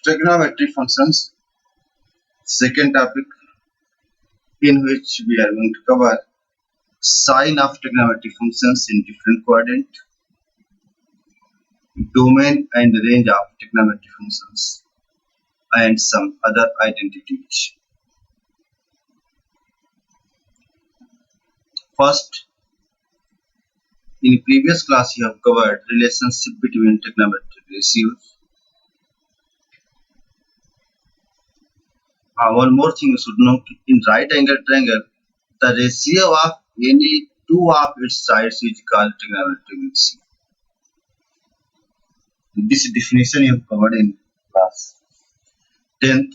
Trigonometry functions, second topic in which we are going to cover sign of trigonometry functions in different quadrant, domain and range of trigonometry functions, and some other identities. First, in previous class you have covered relationship between trigonometric ratios. One more thing you should know, in right angle triangle, the ratio of any two of its sides is called trigonometric ratio. This definition you have covered in class 10th.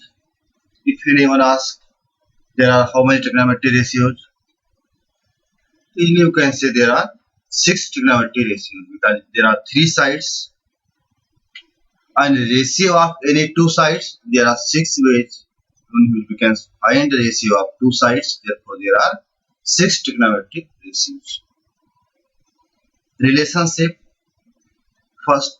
If anyone asks there are how many trigonometry ratios, you can say there are 6 trigonometry ratios because there are 3 sides and ratio of any two sides there are 6 ways in which we can find the ratio of two sides. Therefore, there are 6 trigonometric ratios. Relationship. First,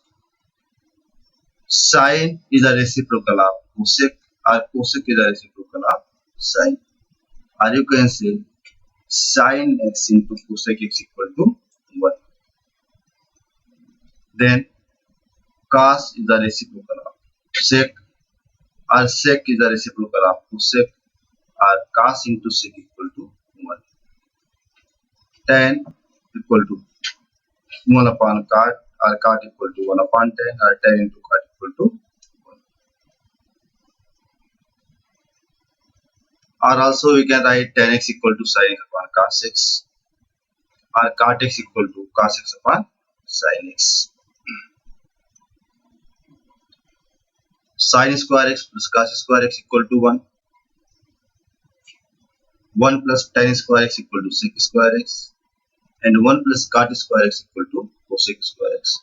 sine is a reciprocal of cosec or cosec is a reciprocal of sine, or you can say sine x into cosec x equal to 1. Then cos is a reciprocal of sec, or sec is a reciprocal of cosec, or cos into sec equal to 1. Tan equal to 1 upon cot, or cot equal to 1 upon tan, or tan into cot equal to 1. Or also we can write tan x equal to sin x upon cos x, or cot x equal to cos x upon sin x. Sin square x plus cos square x equal to 1. 1 plus tan square x equal to sec square x, and 1 plus cot square x equal to cosec square x.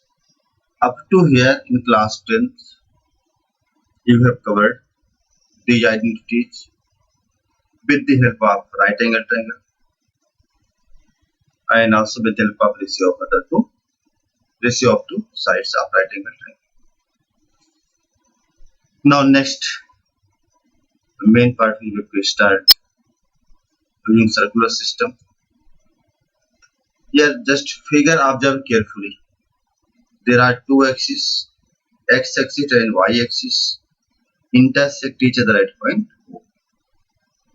Up to here in class 10th, you have covered these identities with the help of right angle triangle and also with the help of ratio of two sides of right angle triangle. Now next, the main part we have to start using circular system. Here just figure observe carefully. There are two axes, x axis and y axis, intersect each other at point O.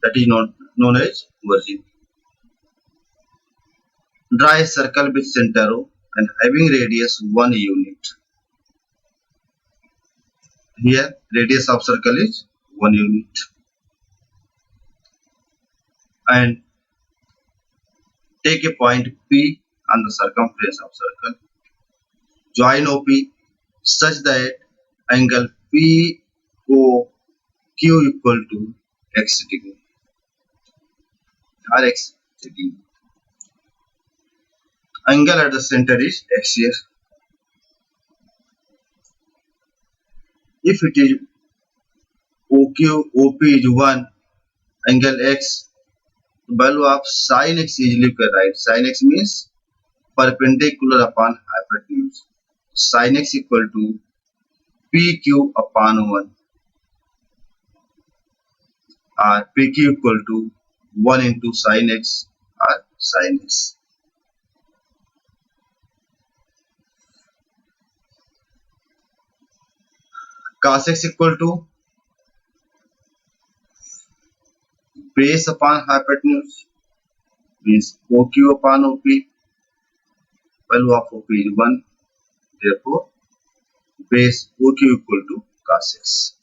That is known as origin. Draw a circle with center O and having radius 1 unit. Here radius of circle is 1 unit. And take a point P on the circumference of circle. Join OP such that angle POQ equal to x degree or x degree. Angle at the center is x here. If it is OP is 1, angle x, value of sin x easily you can write. Sin x means perpendicular upon hypotenuse. Sin x equal to PQ upon 1, or PQ equal to 1 into sin x or sin x. Cos x equal to base upon hypotenuse means OQ upon OP. Value of OP is 1. Therefore, base OQ equal to cos x.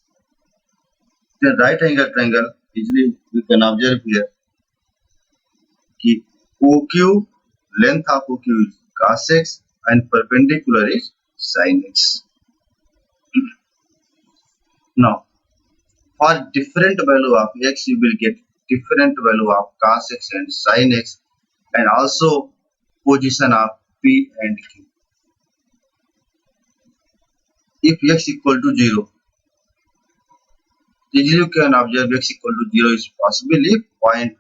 The right angle triangle, easily we can observe here कि OQ, length of OQ is cos x and perpendicular is sin x. Now, for different value of x, you will get different value of cos x and sin x, and also position of P and Q. If x equal to 0, easily you can observe x equal to 0 is possible if point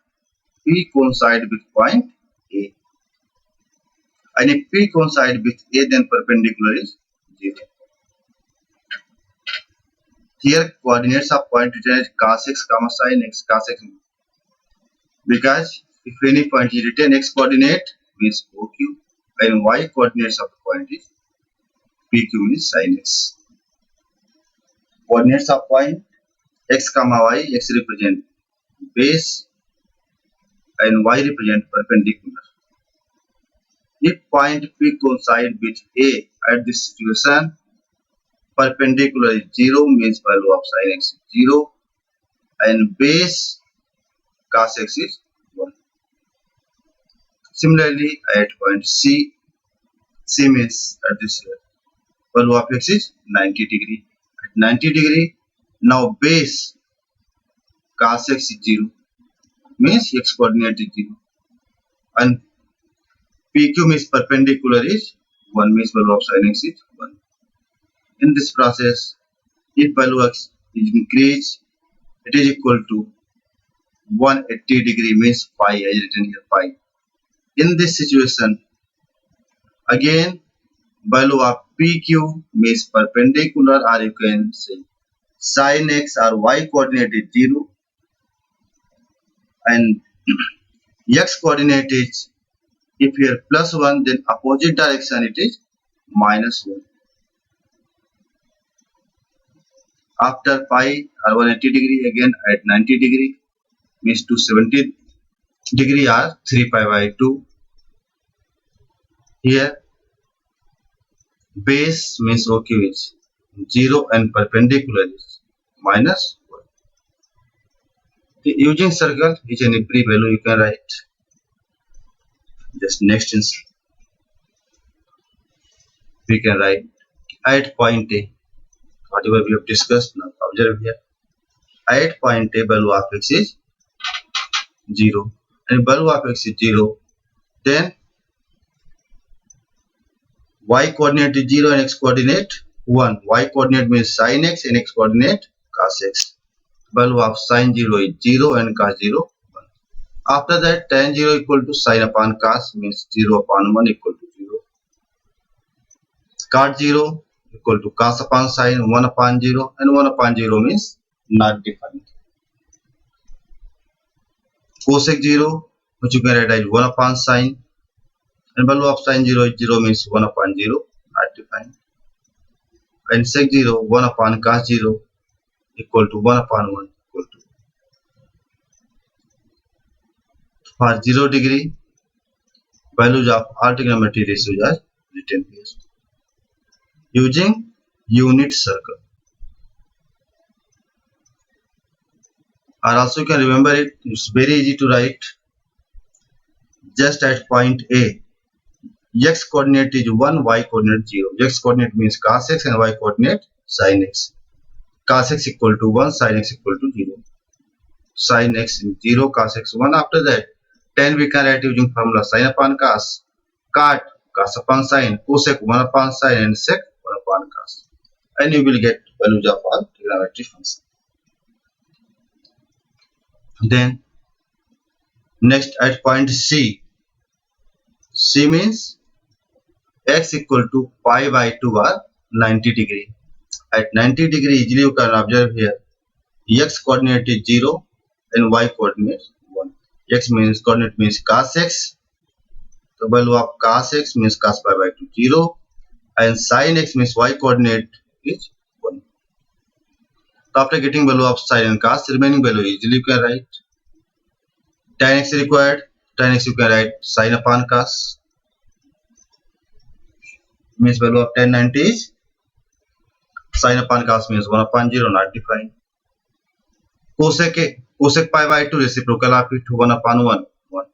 P coincide with point A. And if P coincide with A, then perpendicular is 0. Here coordinates of point written as cos x comma sin x cos x, because if any point is written x coordinate means OQ and y coordinates of the point is PQ means sin x. Coordinates of point x comma y, x represent base and y represent perpendicular. If point P coincide with A at this situation, perpendicular is 0 means value of sin x is 0 and base cos x is 1. Similarly, at point C means at this value of x is 90 degree. At 90 degree, now base cos x is 0 means x coordinate is 0 and PQ means perpendicular is 1 means value of sin x is 1. In this process, if value x is increased, it is equal to 180 degree means phi, as written here phi. In this situation, again value of PQ means perpendicular, or you can say sin x or y coordinate is 0 and x coordinate is, if here plus 1, then opposite direction it is minus 1. After phi or 180 degree, again at 90 degree means 270 degree or 3 pi by 2. Here base means OQ is 0 and perpendicular is minus 1. Using circle, each and every value you can write. Just next we can write at point A, whatever we have discussed now. Observe here. At point A, value of x is 0 and value of x is 0, then y coordinate is 0 and x coordinate 1. Y coordinate means sin x and x coordinate cos x. Value of sin 0 is 0 and cos 0 1. After that, tan 0 equal to sin upon cos means 0 upon 1 equal to 0. Cot 0 equal to cos upon sin 1 upon 0 and 1 upon 0 means not defined. Cosec 0, which you can write as 1 upon sin, and value of sin 0 is 0 means 1 upon 0 not defined. And sec 0, 1 upon cos 0 equal to 1 upon 1 equal to. For 0 degree, values of all trigonometry ratios are written here using unit circle. Or also you can remember it, it's very easy to write. Just at point A, x coordinate is 1, y coordinate 0. X coordinate means cos x and y coordinate sin x. Cos x equal to 1, sin x equal to 0. Sin x is 0, cos x 1. After that, tan we can write using formula sin upon cos, cot cos upon sin, cosec 1 upon sin and sec 1 upon cos. And you will get values of all trigonometry functions. Then next at point C means x equal to pi by 2 or 90 degree. At 90 degree, easily you can observe here x coordinate is 0 and y coordinate 1. X means coordinate means cos x. The value of cos x means cos pi by 2 0 and sin x means y coordinate is 1. So after getting value of sin and cos, remaining value easily you can write. Tan x required, tan x you can write sin upon cos means value of tan 90 is sin upon cos means 1 upon 0 not defined. Cosec pi by 2 reciprocal of it 1 upon 1 1.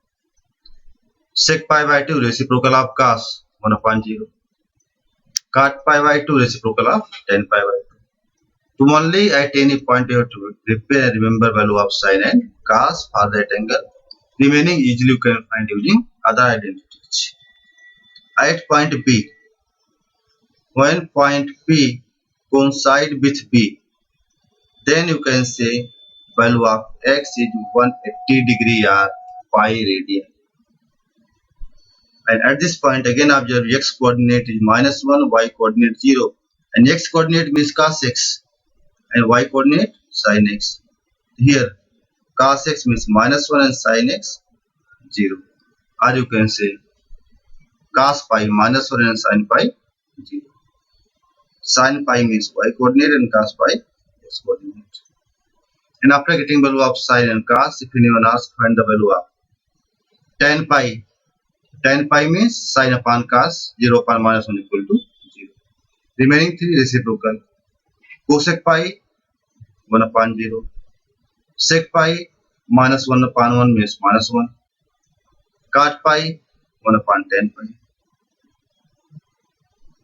Sec pi by 2 reciprocal of cos 1 upon 0. Cot pi by 2 reciprocal of tan pi by 2. To only at any point you have to prepare and remember value of sin and cos for that angle. Remaining easily you can find using other identities. At point B, when point P coincide with B, then you can say value of x is 180 degree or pi radian. And at this point again observe x coordinate is -1, y coordinate 0 and x coordinate means cos x. and y coordinate sin x. Here cos x means -1 and sin x 0. Or you can say cos pi -1 and sin pi 0. Sin pi means y coordinate and cos pi x coordinate. And after getting value of sin and cos, if anyone asks find the value of tan pi. Tan pi means sin upon cos 0 upon -1 equal to 0. Remaining 3 reciprocal. Cosec pi 1 upon 0. Sec pi -1 upon 1 means -1. Cot pi 1 upon tan pi.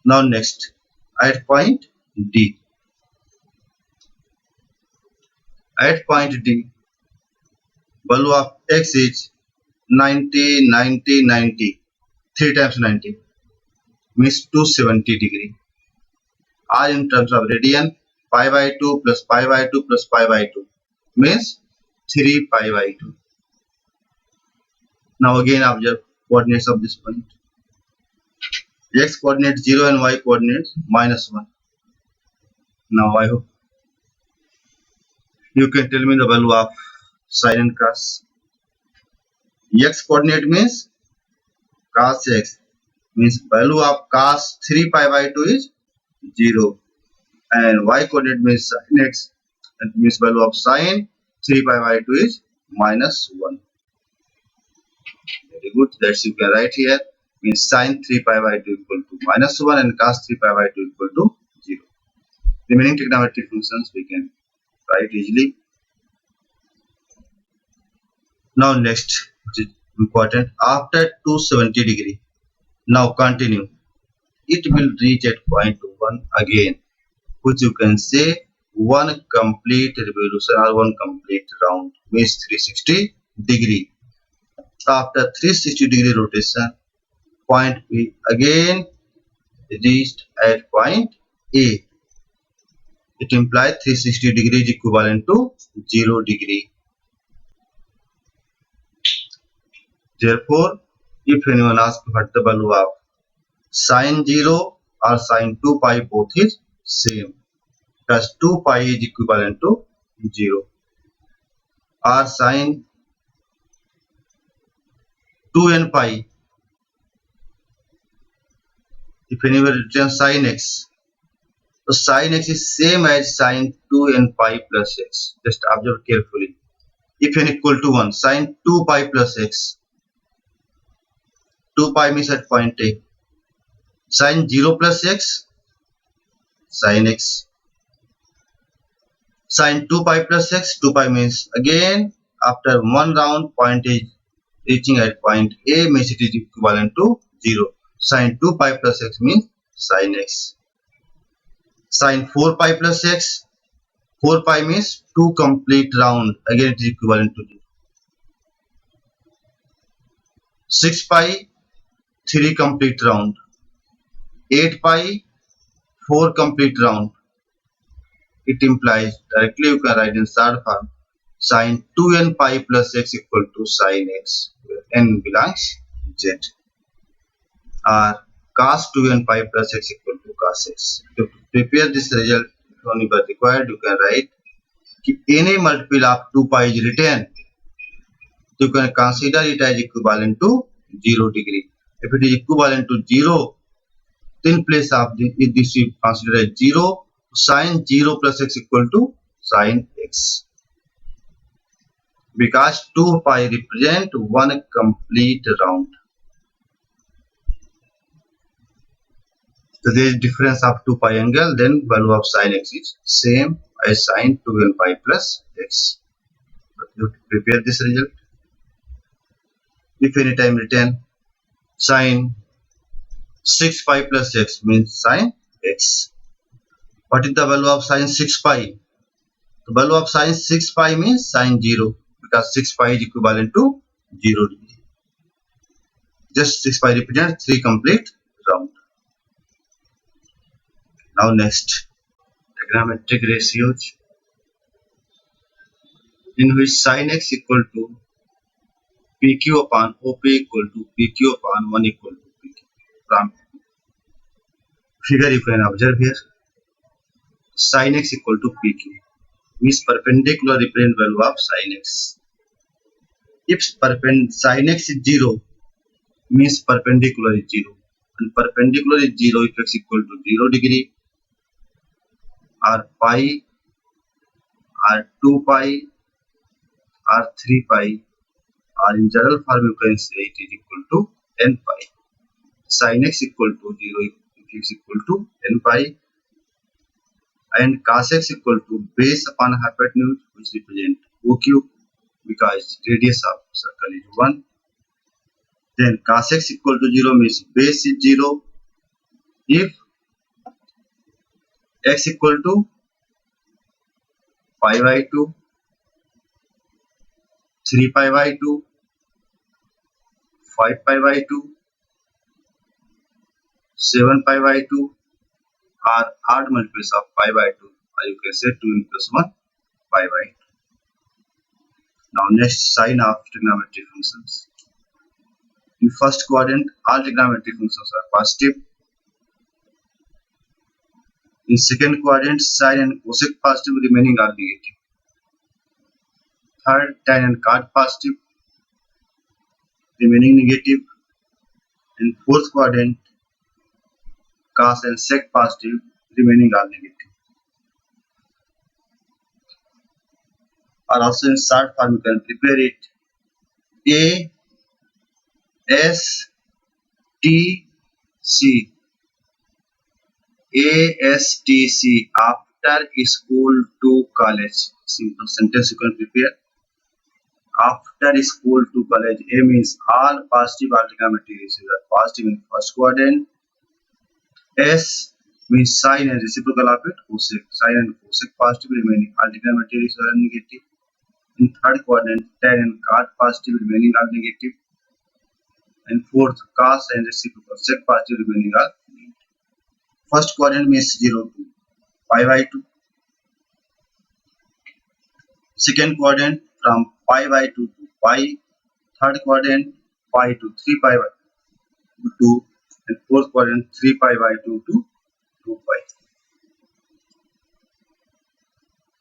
Now next, at point D. At point D, value of x is 90, 90, 90. 3 times 90 means 270 degree. Or in terms of radian, pi by 2 plus pi by 2 plus pi by 2 means 3 pi by 2. Now again observe coordinates of this point. X coordinate 0 and y coordinate -1. Now I hope you can tell me the value of sin and cos. X coordinate means cos x, means value of cos 3 pi by 2 is 0, and y coordinate means sin x, that means value of sin 3 pi by 2 is -1. Very good, that's you can write here, means sin 3 pi by 2 equal to -1 and cos 3 pi by 2 equal to 0. Remaining trigonometric functions we can write easily. Now next, which is important, after 270 degree, now continue, it will reach at point 1 again, which you can say one complete revolution or one complete round, means 360 degree. After 360 degree rotation, point B again reached at point A. It implies 360 degree is equivalent to 0 degree. Therefore, if anyone asks what the value of sin 0 or sin 2 pi, both is same, thus 2 pi is equivalent to 0. Or sin 2n pi, if anyone written sin x, so sin x is same as sin 2n pi plus x. Just observe carefully. If n equal to 1, sin 2 pi plus x, 2 pi means at point A. Sin 0 plus x, sin x. Sin 2 pi plus x, 2 pi means again after one round point is reaching at point A, means it is equivalent to 0. Sin 2 pi plus x means sin x. Sin 4 pi plus x, 4 pi means 2 complete round, again it is equivalent to 0. 6 pi, 3 complete round. 8 pi, 4 complete round. It implies directly you can write in third form, sin 2n pi plus x equal to sin x, where n belongs z. Or cos 2n pi plus x equal to cos x. To prepare this result, if only but required, you can write any multiple of 2 pi is written, you can consider it as equivalent to 0 degree. If it is equivalent to 0, in place of this you consider as 0, sin 0 plus x equal to sin x, because 2 pi represent one complete round. So there is difference of 2 pi angle, then value of sin x is same as sin 2n pi plus x. You prepare this result. If any time written sin 6 pi plus x means sin x. What is the value of sin 6 pi? The value of sin 6 pi means sin 0, because 6 pi is equivalent to 0 degree. Just 6 pi represents 3 complete round. Now next, trigonometric ratios, in which sin x equal to pq upon op equal to pq upon 1 equal to pq. From figure you can observe here, sin x equal to pq means perpendicular represent value of sin x. If sin x is 0 means perpendicular is 0 and perpendicular is 0 if x equal to 0 degree or pi or 2 pi or 3 pi or in general form you can say it is equal to n pi. Sin x equal to 0 if x equal to n pi and cos x equal to base upon hypotenuse which represent OQ because radius of circle is 1. Then cos x equal to 0 means base is 0 if x equal to pi by 2, 3 pi by 2, 5 pi by 2, 7 pi by 2 are odd multiples of pi by 2 or you can say 2 plus 1 pi by 2. Now next sign of trigonometric functions. In first quadrant all trigonometric functions are positive. In second quadrant sine and cosec positive remaining are negative. Third tan and cot positive remaining negative. In fourth quadrant cos and sec positive remaining are negative. Or also in short form you can prepare it A S T C ASTC after school to college. Simple sentence you can prepare. After school to college. A means all positive trigonometric ratios are positive in first quadrant. S means sine and reciprocal of it, cosec. Sine and cosec positive remaining all trigonometric ratios are negative. In third quadrant, tan and cot positive remaining are negative. And fourth, cos and reciprocal sec positive remaining are negative. First quadrant means 0 to pi by 2. Second quadrant from pi by 2 to pi. Third quadrant pi to 3 pi by 2. And fourth quadrant 3 pi by 2 to 2 pi.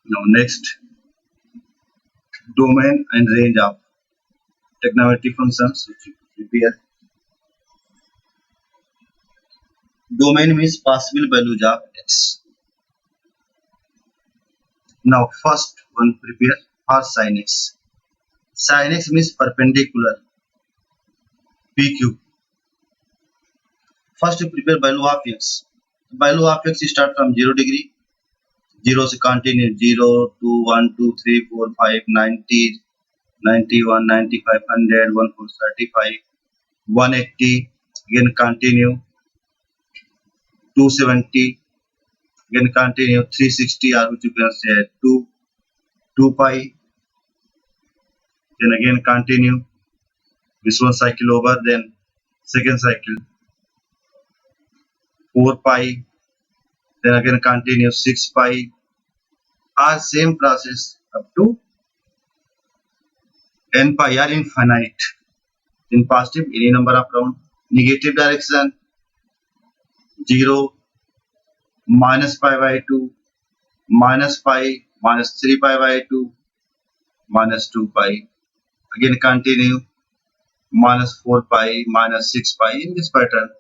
Now next, domain and range of trigonometric functions which you prepare. Domain means possible values of x. Now first one prepare for sin x. Sin x means perpendicular PQ. First you prepare value of x. Value of x start from 0 degree. 0 से continue 0, 2, 1, 2, 3, 4, 5, 90, 91, 95, 100, 135, 180. Again continue 270. Again continue 360 or which you can say 2 pi. Then again continue this one cycle over, then second cycle 4 pi. Then again continue 6 pi. Or same process up to n pi or infinite. In positive any number of round. Negative direction 0, minus pi by 2, minus pi, minus 3 pi by 2, minus 2 pi. Again continue minus 4 pi, minus 6 pi in this pattern.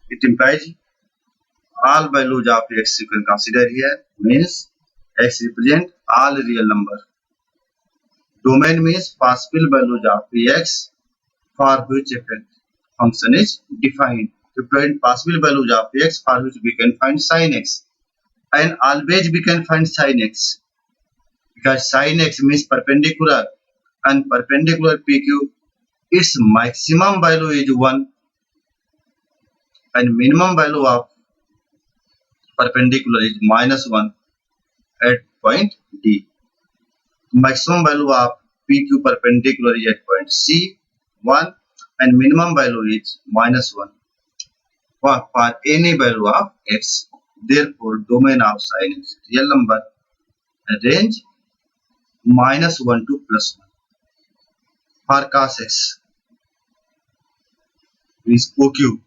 It implies all values of x you can consider here means x represent all real number. Domain means possible values of x for which a function is defined. To find possible values of x for which we can find sin x, and always we can find sin x because sin x means perpendicular and perpendicular PQ its maximum value is 1 and minimum value of perpendicular is -1 at point D. Maximum value of PQ perpendicular is at point C 1 and minimum value is -1 for any value of x. Therefore, domain of sin x real number range -1 to +1. For cos x means OQ.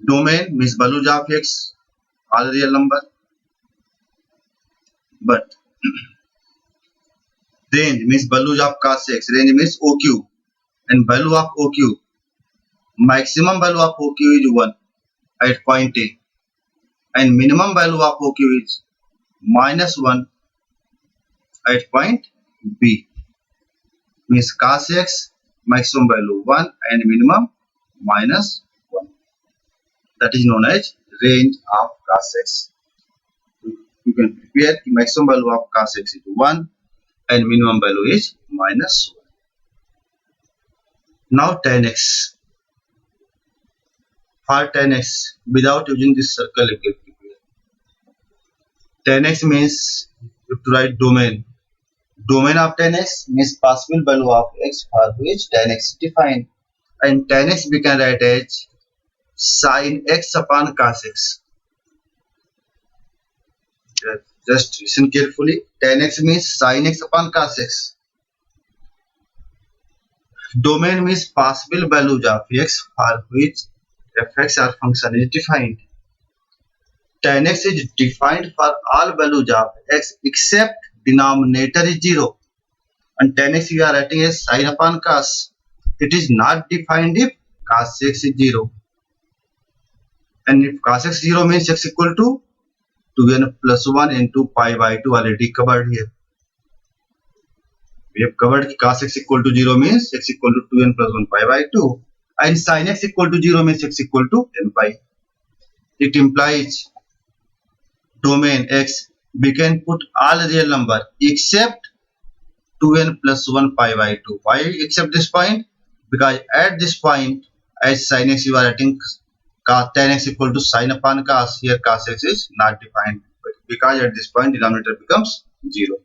Domain means values of x all real number, but range means value of cos x, range means OQ, and value of OQ, maximum value of OQ is 1 at point A, and minimum value of OQ is -1 at point B. Means cos x maximum value 1 and minimum -1. That is known as range of cos x. You can prepare the maximum value of cos x is 1 and minimum value is -1. Now tan x. For tan x, without using this circle, you can prepare. Tan x means you have to write domain. Domain of tan x means possible value of x for which tan x is defined. And tan x we can write as sin x upon cos x. Just listen carefully. Tan x means sin x upon cos x. Domain means possible values of x for which fx or function is defined. Tan x is defined for all values of x except denominator is 0. And tan x we are writing as sin upon cos. It is not defined if cos x is 0. And if cos x 0 means x equal to 2n plus 1 into pi by 2, already covered here. We have covered cos x equal to 0 means x equal to 2n plus 1 pi by 2. And sin x equal to 0 means x equal to n pi. It implies domain x, we can put all real number except 2n plus 1 pi by 2. Why except this point? Because at this point, as sin x you are writing tan x equal to sin upon cos. Here cos x is not defined, because at this point denominator becomes 0.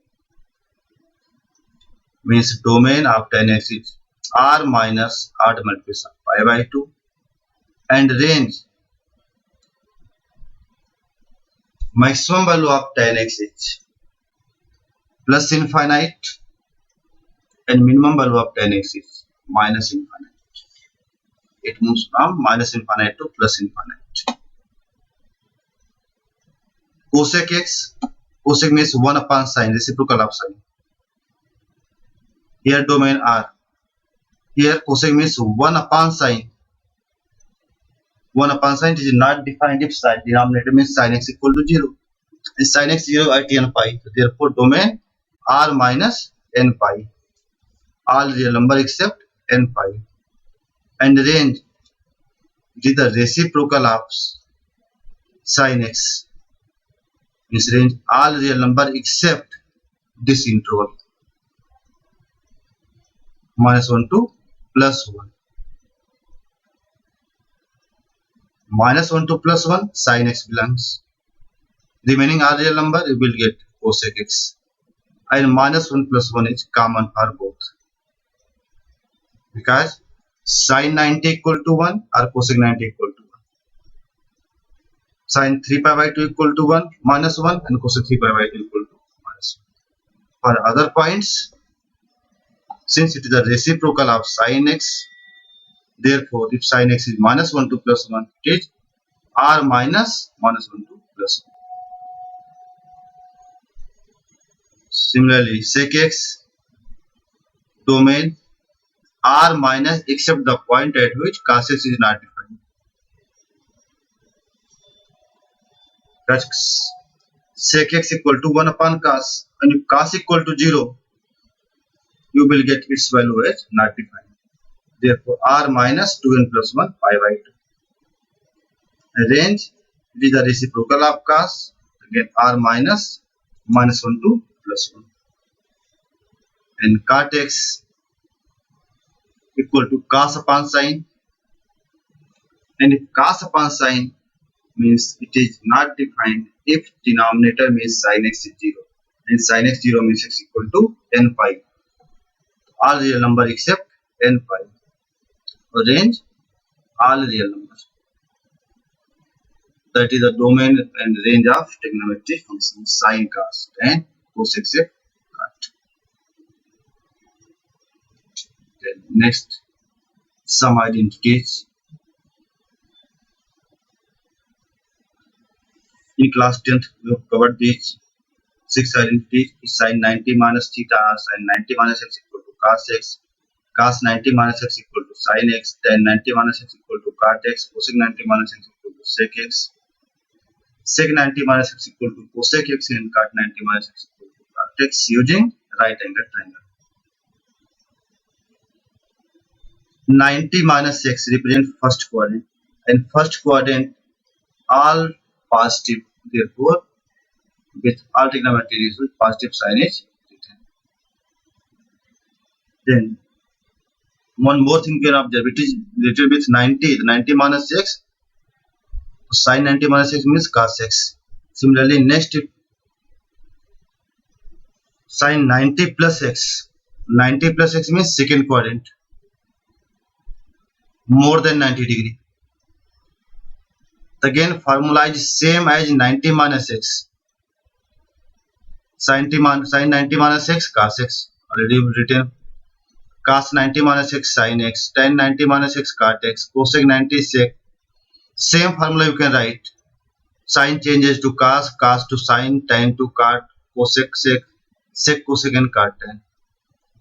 Means domain of tan x is r minus odd multiplication pi by 2, and range maximum value of tan x is plus infinite and minimum value of tan x is minus infinite. It moves from minus infinite to plus infinite. Cosec x, cosec means 1 upon sin, reciprocal of sin. Here domain r. Here cosec means 1 upon sin. 1 upon sin is not defined if sin denominator means sin x equal to 0. And sin x 0 at n pi. So therefore domain r minus n pi. All real number except n pi. And range, it is the reciprocal of sin x. Means range all real number except this interval. -1 to +1. -1 to +1, sin x belongs. Remaining all real number, you will get cosec x. And -1 plus 1 is common for both. Because sin 90 equal to 1 or cosec 90 equal to 1. Sin 3 pi by 2 equal to 1 minus 1 and cosec 3 pi by 2 equal to -1. For other points, since it is a reciprocal of sin x, therefore if sin x is -1 to +1, it is r minus -1 to +1. Similarly, sec x, domain r minus except the point at which cos x is not defined. That's sec x equal to 1 upon cos, and if cos equal to 0, you will get its value as not defined. Therefore r minus 2n plus 1 pi by 2. Range, it is the reciprocal of cos, again r minus -1 to +1. And cot x equal to cos upon sin, and if cos upon sin means it is not defined if denominator means sin x is 0, and sin x 0 means x equal to n pi. All real number except n pi. Range all real numbers. That is the domain and range of trigonometric functions sin, cos, and cosec, cot. Then next, some identities. In class 10th, we have covered these 6 identities. Sine 90 minus theta, sine 90 minus x equal to cos x, cos 90 minus x equal to sin x, tan 90 minus x equal to cot x, cosec 90 minus x equal to sec x, sec 90 minus x equal to cosec x, and cot 90 minus x equal to cot x using right angle triangle. 90 minus x represent first quadrant, and first quadrant all positive, therefore with all trigonometry results positive sign is written. Then one more thing you can observe, it is little bit 90 minus x, sin 90 minus x means cos x. Similarly, next sin 90 plus x, 90 plus x means second quadrant, more than 90 degree. Again formula is same as 90 minus x, sin 90 minus x cos x, already written, cos 90 minus x sin x, tan 90 minus x cot x, cosec 90 sec. Same formula you can write. Sin changes to cos, cos to sin, tan to cot, cosec sec, sec cosec and cot tan.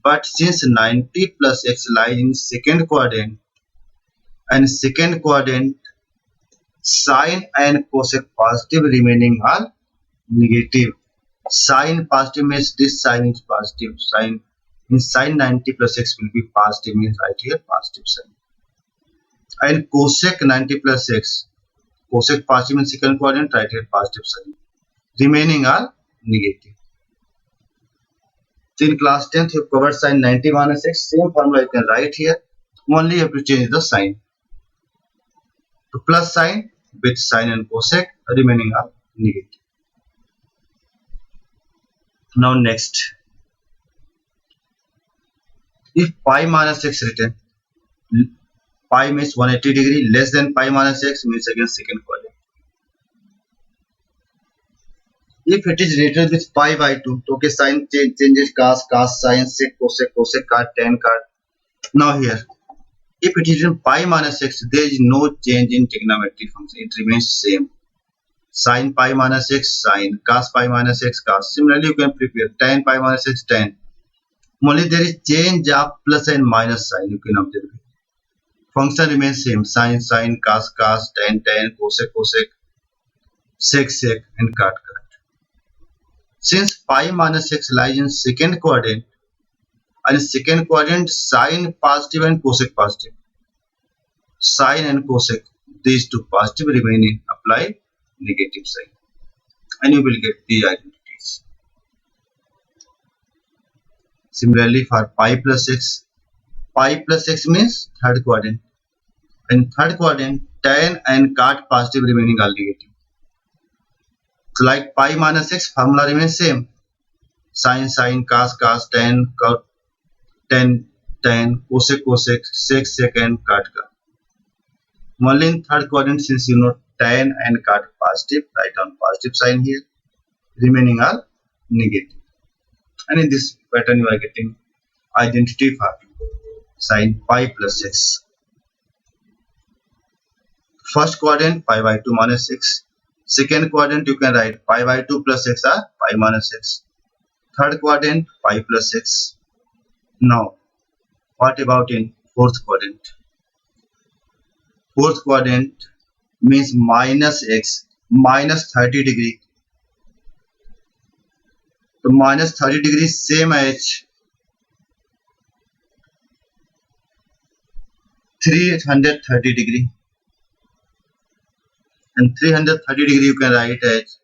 But since 90 plus x lies in second quadrant, and second quadrant sin and cosec positive, remaining are negative. Sin positive means this sign is positive. Sin means sin 90 plus x will be positive, means right here positive sign. And cosec 90 plus x, cosec positive in second quadrant, right here positive sign. Remaining are negative. So in class 10th you have covered sin 90 minus x. Same formula you can write here. Only you have to change the sign. To plus sign with sin and cosec, remaining are negative. Now next, if pi minus x written, pi means 180 degree, less than pi minus x means again second quadrant. If it is written with pi by 2, so okay, sign changes cos, cos, sin, sec, cosec, cosec, cot, tan, cot. Now here, if it is in pi minus x, there is no change in trigonometry function. It remains same. Sin pi minus x, sin, cos pi minus x, cos. Similarly, you can prepare tan pi minus x, tan. Only there is change of plus and minus sign. You can observe. Function remains same. Sin, sin, cos, cos, tan, tan, cosec, cosec, sec, sec, and cot, cot. Since pi minus x lies in second quadrant, and second quadrant sin positive and cosec positive, sin and cosec, these two positive, remaining apply negative sign, and you will get the identities. Similarly for pi plus x means third quadrant, and third quadrant tan and cot positive, remaining all negative. So like pi minus x, formula remains same. Sin, sin, cos, cos, tan, cot, tan, tan, cosec, cosec, sec, sec, and cot, cot. Only in third quadrant, since you know tan and cot positive, write down positive sign here. Remaining are negative. And in this pattern, you are getting identity for sin pi plus x. First quadrant pi by 2 minus x. Second quadrant you can write pi by 2 plus x or pi minus x. Third quadrant pi plus x. Now what about in fourth quadrant? Fourth quadrant means minus x, minus 30 degree. So minus 30 degree same as 330 degree. And 330 degree you can write as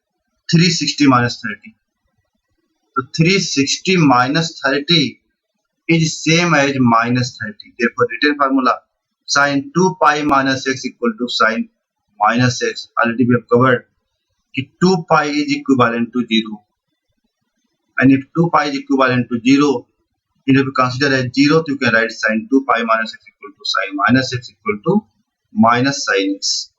360 minus 30. So 360 minus 30 is same as minus 30. Therefore written formula sin 2 pi minus x equal to sin minus x. Already we have covered. If 2 pi is equivalent to 0. And if 2 pi is equivalent to 0, if you consider as 0, you can write sin 2 pi minus x equal to sin minus x equal to minus sin x.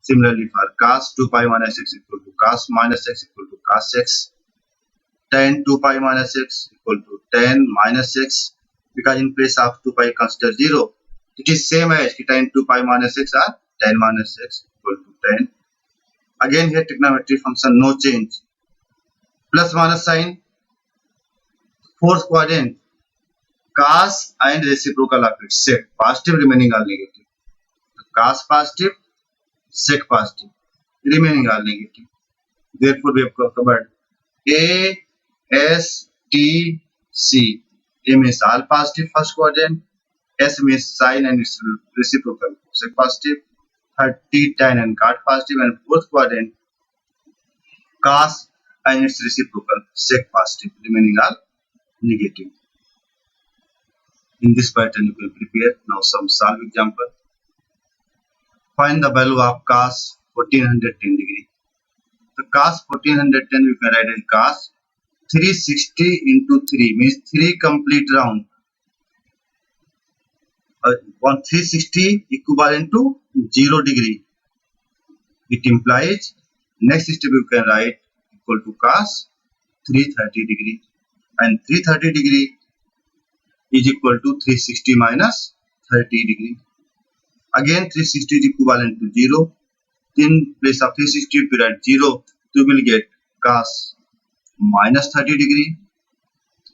Similarly for cos 2 pi minus x equal to cos minus x equal to cos x. Tan 2 pi minus x equal to tan minus x, because in place of 2 pi consider 0. It is same as tan 2 pi minus x or tan minus x equal to tan Again here trigonometry function no change. Plus minus sign, fourth quadrant, cos and reciprocal of it, sec, positive remaining all negative. Cos positive, sec positive, remaining all negative. Therefore, we have covered A, S, T, C. A means all positive first quadrant, S means sine and its reciprocal sec positive, third T, tan and cot positive, and fourth quadrant cos and its reciprocal sec positive, remaining all negative. In this pattern you will prepare now some solve example. Find the value of cos 1410 degree. The cos 1410 we can write as cos 360 into 3 means 3 complete round. 360 equivalent to 0 degree. It implies next step you can write equal to cos 330 degree, and 330 degree is equal to 360 minus 30 degree. Again 360 is equivalent to 0. In place of 360 if you write 0, you will get cos minus 30 degree,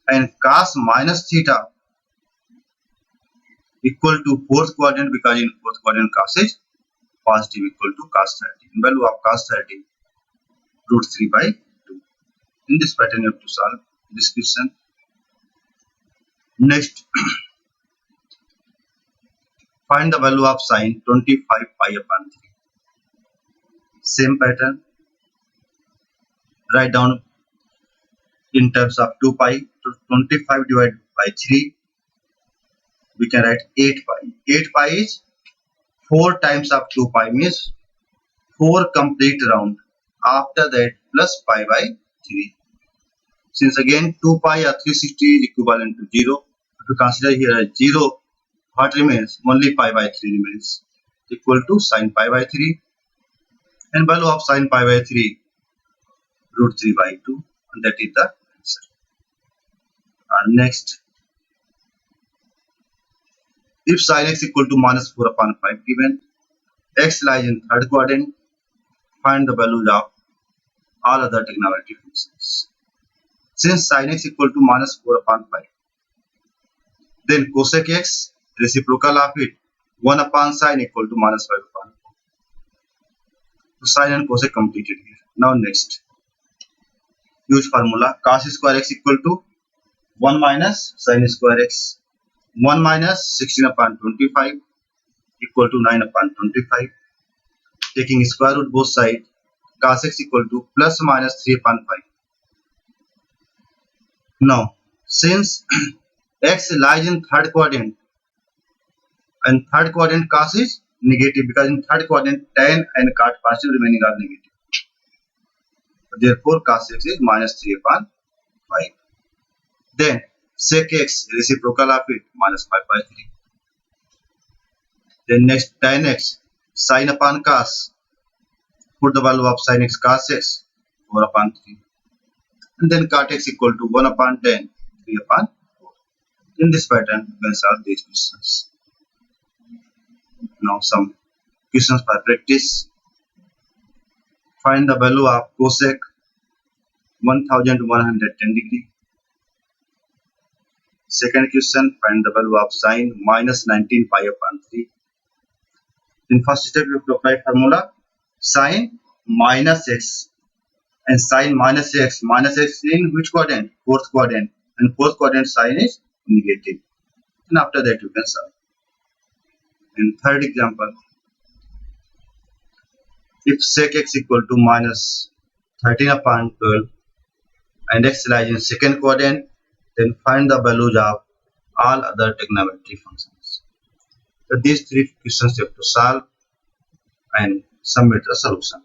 and cos minus theta equal to fourth quadrant, because in fourth quadrant cos is positive, equal to cos 30. In value of cos 30 root 3 by 2. In this pattern you have to solve this question. Next, find the value of sine 25 pi upon 3. Same pattern. Write down in terms of 2 pi. So 25 divided by 3. We can write 8 pi. 8 pi is 4 times of 2 pi, means 4 complete round. After that plus pi by 3. Since again 2 pi or 360 is equivalent to 0, if you consider here as 0, what remains? Only pi by 3 remains, equal to sine pi by 3, and value of sine pi by 3 root 3 by 2, and that is the answer. Next, if sin x equal to minus 4 upon 5 given, x lies in third quadrant, find the values of all other trigonometric functions. Since sin x equal to minus 4 upon 5, then cosec x, reciprocal of it, 1 upon sine equal to minus 5 upon 4. So sine and cosec completed here. Now next, use formula cos square x equal to 1 minus sine square x, 1 minus 16 upon 25 equal to 9 upon 25. Taking square root both sides, cos x equal to plus minus 3 upon 5. Now, since x lies in third quadrant, and third quadrant cos is negative, because in third quadrant tan and cot positive, remaining are negative. Therefore, cos x is minus 3 upon 5. Then sec x, reciprocal of it, minus 5 by 3. Then next tan x, sin upon cos, put the value of sin x cos x, 4 upon 3. And then cot x equal to 1 upon 10, 3 upon 4. In this pattern, you can solve these questions. Now some questions for practice. Find the value of cosec 1110 degree. Second question, find the value of sine minus 19 pi upon 3. In first step, you have to apply formula sine minus x, and sine minus x in which quadrant? Fourth quadrant, and fourth quadrant sine is negative. And after that you can solve. In third example, if sec x equal to minus 13 upon 12 and x lies in second quadrant, then find the values of all other trigonometric functions. So these three questions you have to solve and submit the solution.